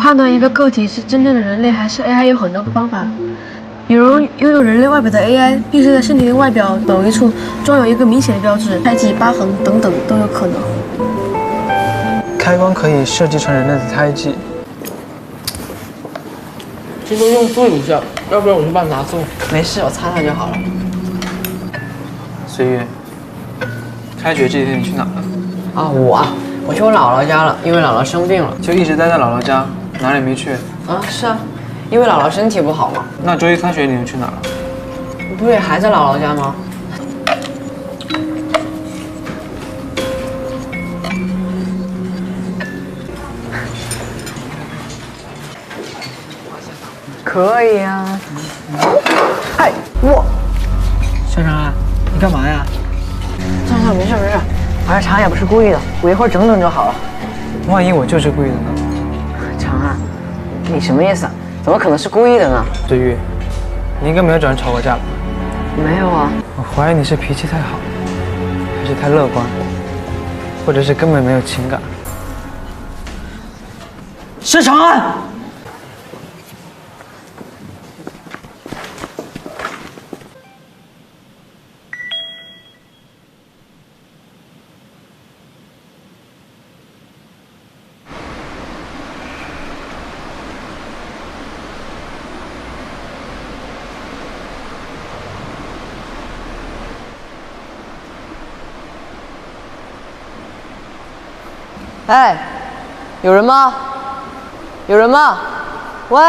判断一个个体是真正的人类还是 AI 有很多个方法，比如拥有人类外表的 AI，必须在身体的外表某一处装有一个明显的标志，胎记、疤痕等等都有可能。开关可以设计成人类的胎记。这个用做一下，要不然我去帮你拿做。没事，我擦擦就好了。岁月，开学这几天你去哪了？啊，我去我姥姥家了，因为姥姥生病了。就一直待在姥姥家，哪里没去？啊，是啊，因为姥姥身体不好嘛。那周一开学你又去哪了？不也还在姥姥家吗？可以啊。哎，我。小常啊，你干嘛呀？算，没事。而且常也不是故意的，我一会儿整就好了。万一我就是故意的呢？常啊，你什么意思啊？怎么可能是故意的呢？岁月，你应该没有找人吵过架吧？没有啊。我怀疑你是脾气太好，还是太乐观，或者是根本没有情感。是长安。哎，有人吗？有人吗？喂！